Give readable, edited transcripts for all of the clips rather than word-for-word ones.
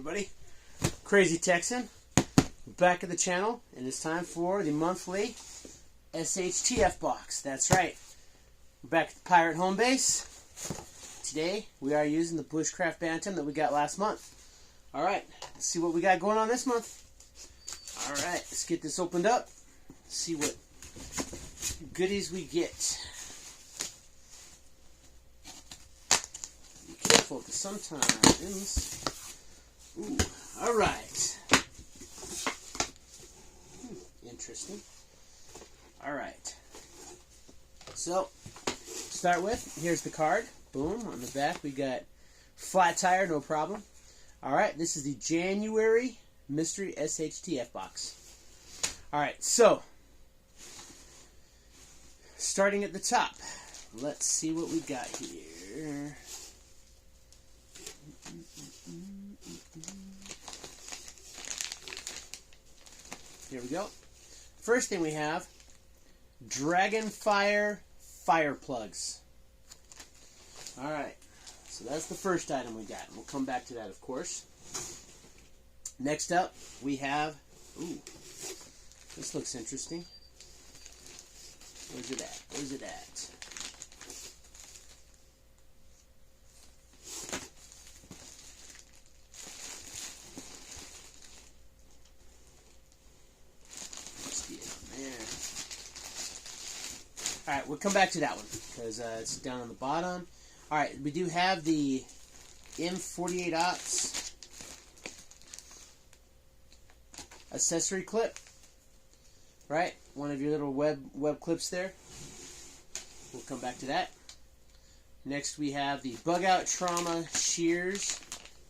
everybody? Crazy Texan back at the channel, and it's time for the monthly SHTF box. That's right. We're back at the Pirate Home Base. Today we are using the Bushcraft Bantam that we got last month. Alright, let's see what we got going on this month. Alright, let's get this opened up. See what goodies we get. Be careful, because sometimes... Ooh, alright. Interesting. Alright. So, start with, here's the card. Boom, on the back we got flat tire, no problem. Alright, this is the January Mystery SHTF box. Alright, so, starting at the top, let's see what we got here. Here we go. First thing we have, Dragonfire fire plugs. Alright, so that's the first item we got. We'll come back to that, of course. Next up, we have, ooh, this looks interesting. Where's it at? Where's it at? Alright, we'll come back to that one, because it's down on the bottom. Alright, we do have the M48 accessory clip. Right? One of your little web clips there. We'll come back to that. Next we have the BugOut Trauma Shears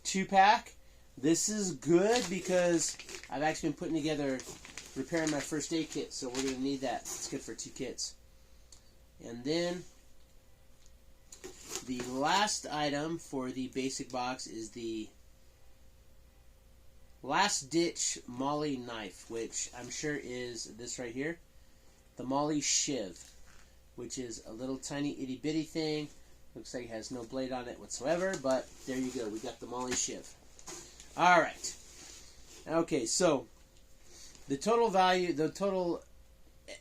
2-pack. This is good because I've actually been putting together, repairing my first aid kit, so we're going to need that. It's good for 2 kits. And then the last item for the basic box is the Last Ditch Molle knife, which I'm sure is this right here, the Molle Shiv, which is a little tiny itty bitty thing. Looks like it has no blade on it whatsoever, but there you go. We got the Molle Shiv. Alright. Okay, so the total value, the total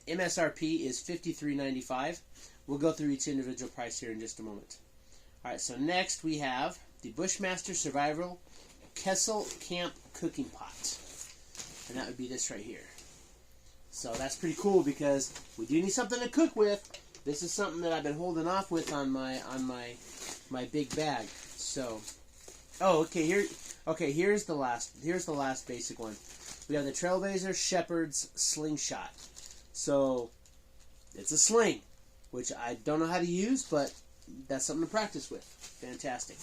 MSRP is $53.95. We'll go through each individual price here in just a moment. Alright, so next we have the Bushmaster Survival Kessel Camp Cooking Pot. And that would be this right here. So that's pretty cool because we do need something to cook with. This is something that I've been holding off with on my big bag. So, oh, okay, here's the last basic one. We have the Trailblazer Shepard's slingshot. So, it's a sling, which I don't know how to use, but that's something to practice with. Fantastic.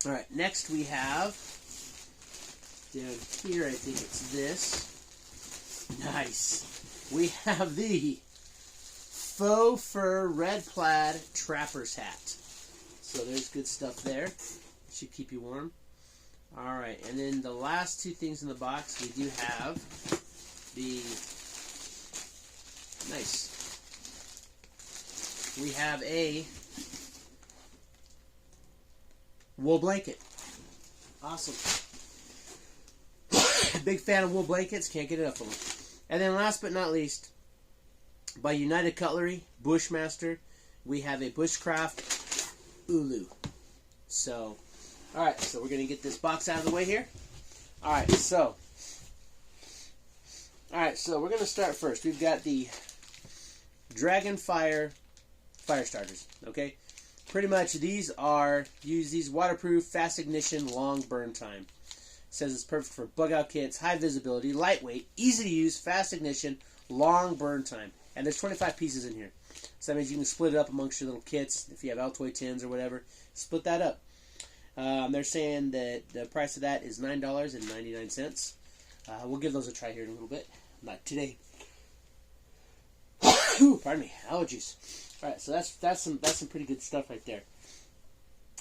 Alright, next we have, down here I think it's this. Nice. We have the faux fur red plaid trapper's hat. So there's good stuff there. Should keep you warm. Alright, and then the last 2 things in the box, we do have the... Nice. We have a wool blanket. Awesome. Big fan of wool blankets. Can't get enough of them. And then last but not least, by United Cutlery, Bushmaster, we have a Bushcraft Ulu. So, alright, so we're going to get this box out of the way here. Alright, so we're going to start first. We've got the Dragonfire fire starters, okay? Pretty much these are, use these waterproof, fast ignition, long burn time. It says it's perfect for bug out kits, high visibility, lightweight, easy to use, fast ignition, long burn time. And there's 25 pieces in here. So that means you can split it up amongst your little kits. If you have Altoid tins or whatever, split that up. They're saying that the price of that is $9.99. We'll give those a try here in a little bit. Not today. Pardon me, allergies. Alright, so that's some pretty good stuff right there.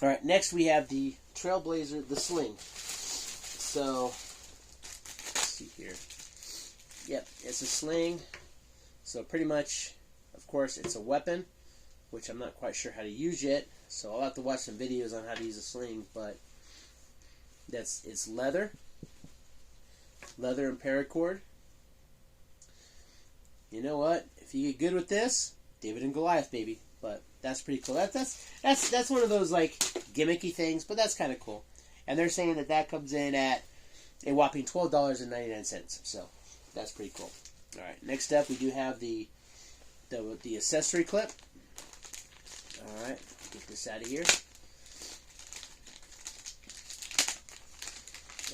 Alright, next we have the Trailblazer, the Sling. So, let's see here. Yep, it's a sling. So pretty much, of course, it's a weapon, which I'm not quite sure how to use yet. So I'll have to watch some videos on how to use a sling, but It's leather and paracord. You know what? If you get good with this, David and Goliath, baby. But that's pretty cool. That's one of those like gimmicky things, but that's kind of cool. And they're saying that comes in at a whopping $12.99. So that's pretty cool. All right, next up we do have the accessory clip. All right, get this out of here.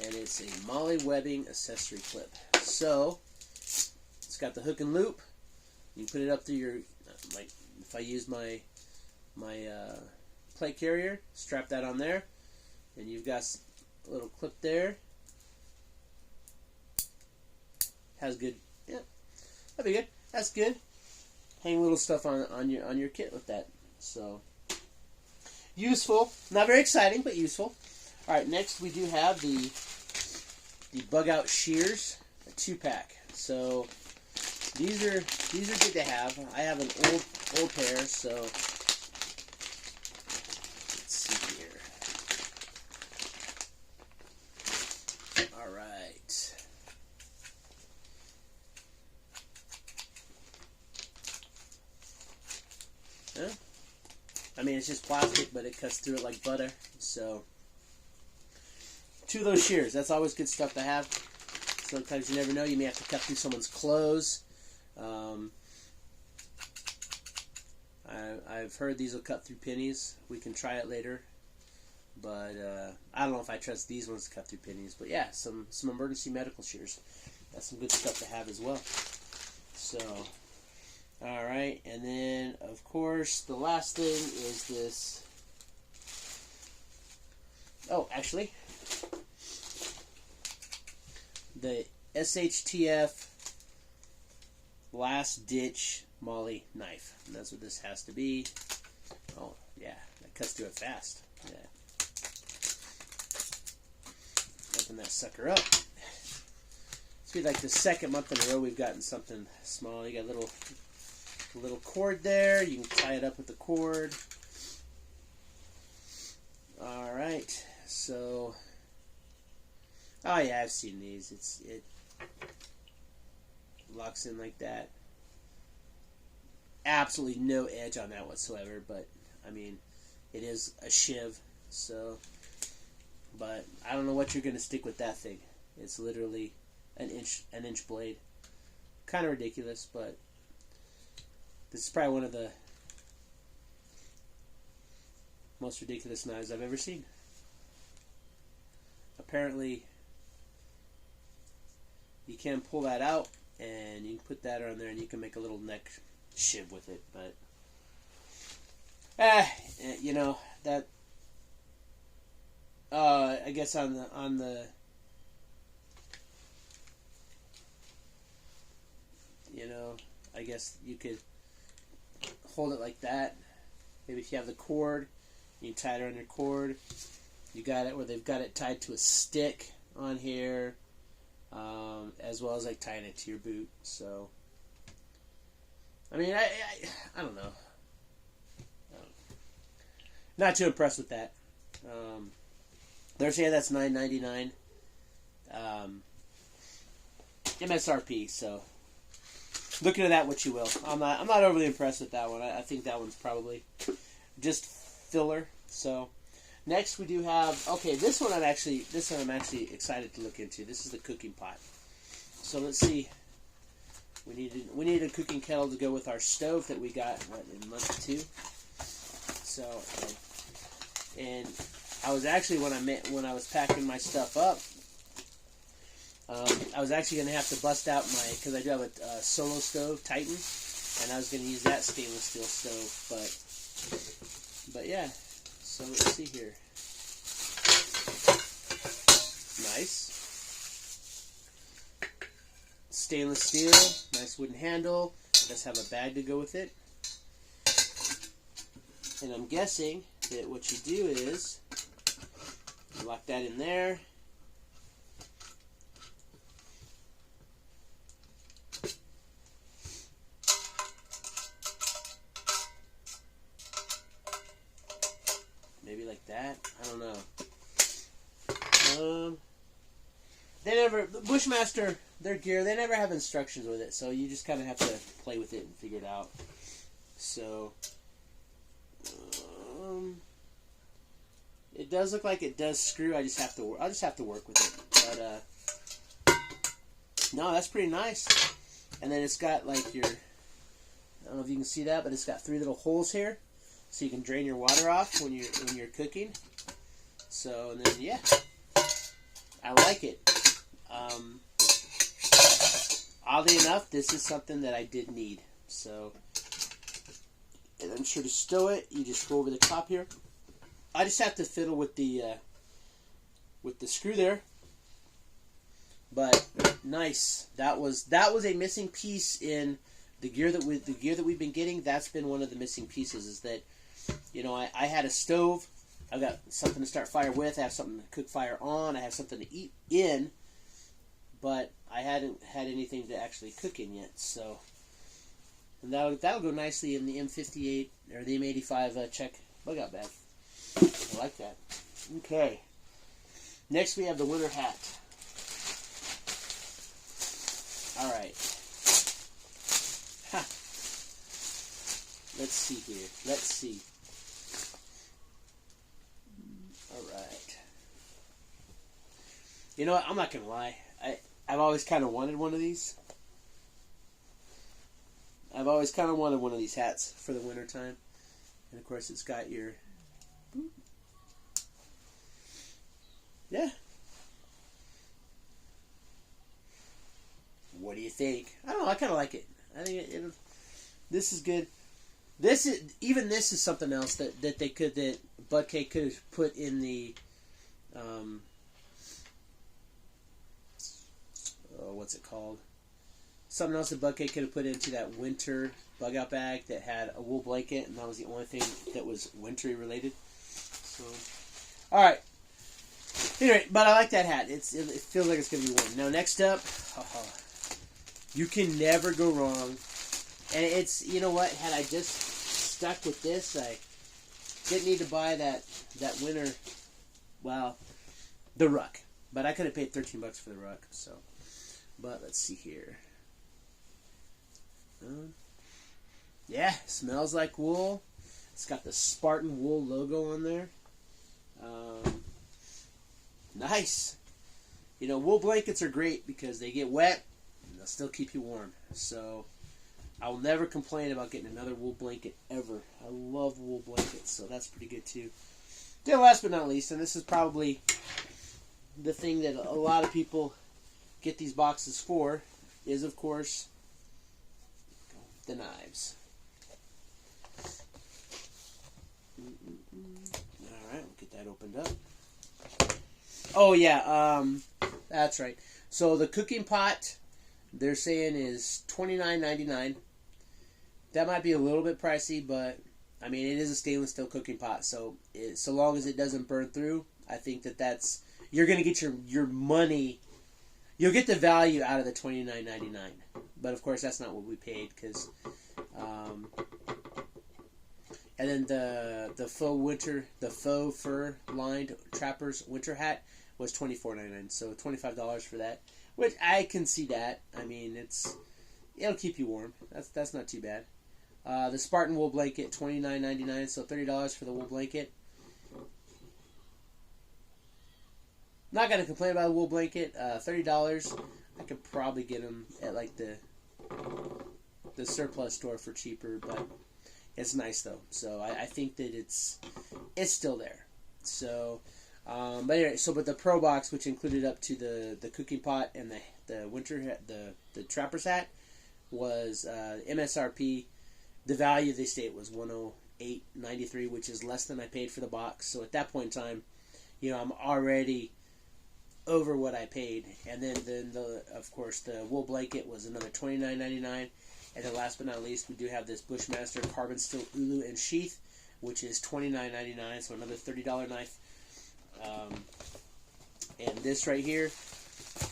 And it's a Molle webbing accessory clip. So it's got the hook and loop. You can put it up through your, like if I use my plate carrier, strap that on there, and you've got a little clip there. Has good, yeah, that'd be good. That's good. Hang little stuff on your kit with that. So useful. Not very exciting, but useful. All right, next we do have the BugOut Shears, a 2-pack. So these are good to have. I have an old pair, so let's see here. All right. Huh? I mean, it's just plastic, but it cuts through it like butter. So 2 of those shears. That's always good stuff to have. Sometimes you never know. You may have to cut through someone's clothes. I've heard these will cut through pennies. We can try it later. But I don't know if I trust these ones to cut through pennies. But yeah, some emergency medical shears. That's some good stuff to have as well. So, alright. And then, of course, the last thing is this. Oh, actually, the SHTF last ditch Molle knife. And that's what this has to be. Oh, yeah. That cuts through it fast. Yeah. Open that sucker up. It's been like the second month in a row we've gotten something small. You got a little cord there. You can tie it up with the cord. Alright. So, oh yeah, I've seen these. It locks in like that. Absolutely no edge on that whatsoever, but I mean, it is a shiv, so, but I don't know what you're going to stick with that thing. It's literally an inch blade. Kind of ridiculous, but this is probably one of the most ridiculous knives I've ever seen. Apparently, you can pull that out, and you can put that on there, and you can make a little neck shiv with it. But you know that. I guess on the you know, I guess you could hold it like that. Maybe if you have the cord, you can tie it on your cord. You got it where they've got it tied to a stick on here, as well as like tying it to your boot. So, I mean, I don't know. Not too impressed with that. They're saying that's $9.99 MSRP. So, look into that what you will. I'm not overly impressed with that one. I think that one's probably just filler. So. Next, we do have, okay, this one I'm actually excited to look into. This is the cooking pot. So let's see. We needed a cooking kettle to go with our stove that we got in month 2. So, and I was actually when I was packing my stuff up, I was actually going to have to bust out because I do have a solo stove, Titan, and I was going to use that stainless steel stove, but yeah. So let's see here. Nice. Stainless steel, nice wooden handle. Does have a bag to go with it. And I'm guessing that what you do is you lock that in there. Maybe like that. I don't know. They never, the Bushmaster, their gear, they never have instructions with it, so you just kind of have to play with it and figure it out. So, it does look like it does screw. I'll just have to work with it. But no, that's pretty nice. And then it's got like your, I don't know if you can see that, but it's got 3 little holes here, so you can drain your water off when you're cooking. So, and then yeah, I like it. Oddly enough, this is something that I did need. So, and I'm sure to stow it, you just go over the top here. I just have to fiddle with the screw there. But nice. That was a missing piece in the gear that we've been getting. That's been one of the missing pieces. Is that, you know, I had a stove. I've got something to start fire with. I have something to cook fire on. I have something to eat in. But I hadn't had anything to actually cook in yet. So, and that'll go nicely in the M58 or the M85 check bug-out bag. I like that. Okay. Next we have the winter hat. Alright. Let's see here. Let's see. Alright. You know what? I'm not going to lie. I've always kind of wanted one of these. I've always kind of wanted one of these hats for the winter time. And of course it's got your... Yeah. What do you think? I don't know. I kind of like it. I think this is good. This is something else that Bud K could have put in the what's it called? Something else that Bud K could have put into that winter bug out bag that had a wool blanket, and that was the only thing that was wintry related. So, all right. Anyway, but I like that hat. It feels like it's going to be warm. Now, next up, you can never go wrong. And it's, you know what, had I just stuck with this, I didn't need to buy that winter, well, the ruck. But I could have paid $13 for the ruck, so. But let's see here. Yeah, smells like wool. It's got the Spartan wool logo on there. Nice. You know, wool blankets are great because they get wet and they'll still keep you warm. So I will never complain about getting another wool blanket ever. I love wool blankets, so that's pretty good too. Then last but not least, and this is probably the thing that a lot of people get these boxes for, is of course the knives. Alright, we'll get that opened up. Oh yeah, that's right. So the cooking pot, they're saying is $29.99. That might be a little bit pricey, but I mean it is a stainless steel cooking pot, so so long as it doesn't burn through, I think that's you're gonna get your money. You'll get the value out of the $29.99. But of course that's not what we paid, because and then the faux fur lined Trapper's winter hat was $24.99, so $25 for that, which I can see that. I mean, it'll keep you warm. That's not too bad. The Spartan wool blanket, $29.99, so $30 for the wool blanket. Not gonna complain about a wool blanket. $30. I could probably get them at like the surplus store for cheaper, but it's nice though. So I think that it's still there. So. But anyway, but the Pro Box, which included up to the cooking pot and the winter hat, the Trapper's hat, was MSRP. The value they state was $108.93, which is less than I paid for the box. So at that point in time, you know, I'm already over what I paid. And then of course the wool blanket was another $29.99. And then last but not least, we do have this Bushmaster carbon steel ulu and sheath, which is $29.99. So another $30 knife. And this right here,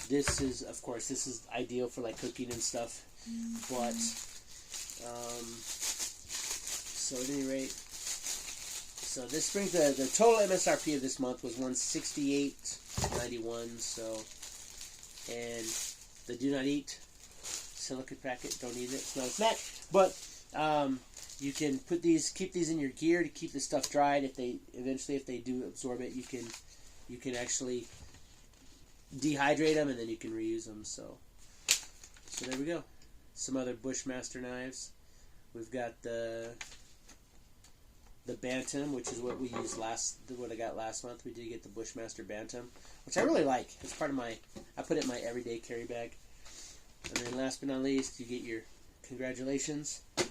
this is ideal for like cooking and stuff, but so at any rate, So this brings the total MSRP of this month was $168.91. So, and the do not eat silicone packet, don't eat it. It's not a snack, but you can keep these in your gear to keep the stuff dried. If they do absorb it, you can actually dehydrate them and then you can reuse them. So there we go. Some other Bushmaster knives. We've got the Bantam, which is what we used what I got last month. We did get the Bushmaster Bantam, which I really like. It's part of I put it in my everyday carry bag. And then last but not least, you get your congratulations. And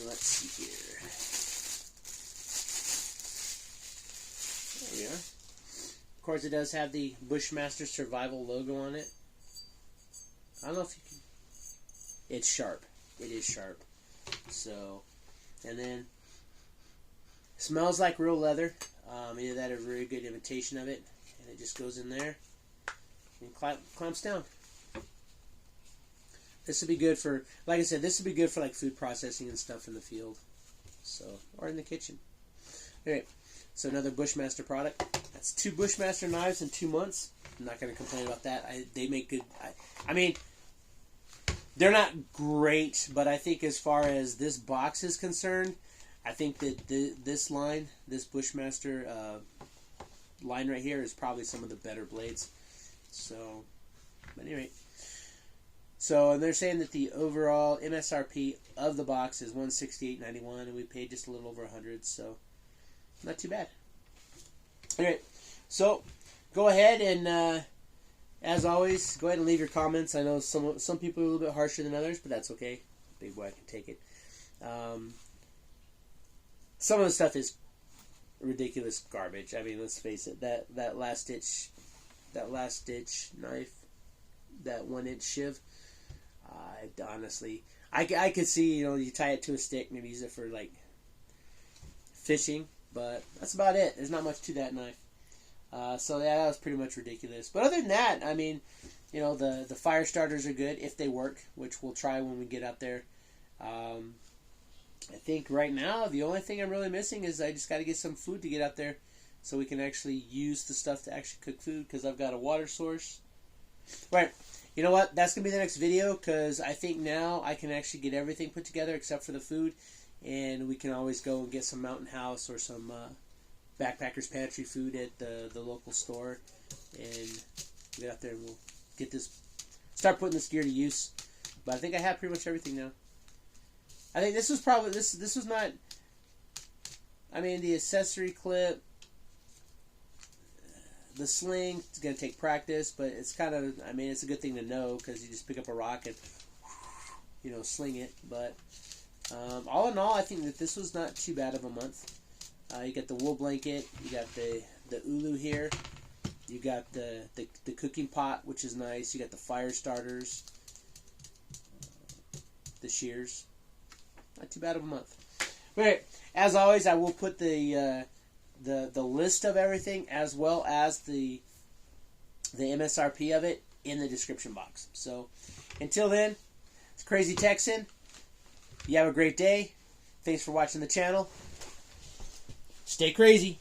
let's see here. There we are. Of course, it does have the Bushmaster Survival logo on it. I don't know if you can. It's sharp. It is sharp. So, and then smells like real leather. Either that or a very good imitation of it, and it just goes in there and clamps down. This would be good for, like I said, this would be good for like food processing and stuff in the field, so, or in the kitchen. All right, so another Bushmaster product. That's 2 Bushmaster knives in 2 months. I'm not going to complain about that. They make good. I mean, they're not great, but I think as far as this box is concerned, I think that this line, this Bushmaster line right here, is probably some of the better blades. So, but anyway. So, and they're saying that the overall MSRP of the box is $168.91, and we paid just a little over $100, so not too bad. Alright, so go ahead and, as always, go ahead and leave your comments. I know some people are a little bit harsher than others, but that's okay. Big boy, I can take it. Some of the stuff is ridiculous garbage. I mean, let's face it. That last ditch knife, that 1-inch shiv. Honestly, I could see, you tie it to a stick, maybe use it for like fishing, but that's about it. There's not much to that knife. So yeah, that was pretty much ridiculous. But other than that, I mean, the fire starters are good if they work, which we'll try when we get out there. I think right now the only thing I'm really missing is I just got to get some food to get out there so we can actually use the stuff to actually cook food, because I've got a water source. Right. You know what? That's going to be the next video, because I think now I can actually get everything put together except for the food, and we can always go and get some Mountain House or some Backpacker's Pantry food at the local store, and get out there and we'll start putting this gear to use. But I think I have pretty much everything now. I think this was probably, this was not, I mean, the accessory clip, the sling, it's going to take practice, but it's kind of, I mean, it's a good thing to know, because you just pick up a rock and, sling it. But all in all, I think that this was not too bad of a month. You got the wool blanket, you got the ulu here, you got the cooking pot, which is nice, you got the fire starters, the shears. Not too bad of a month. Alright, as always, I will put the list of everything as well as the MSRP of it in the description box. So, until then, it's Crazy Texan. You have a great day. Thanks for watching the channel. Stay crazy.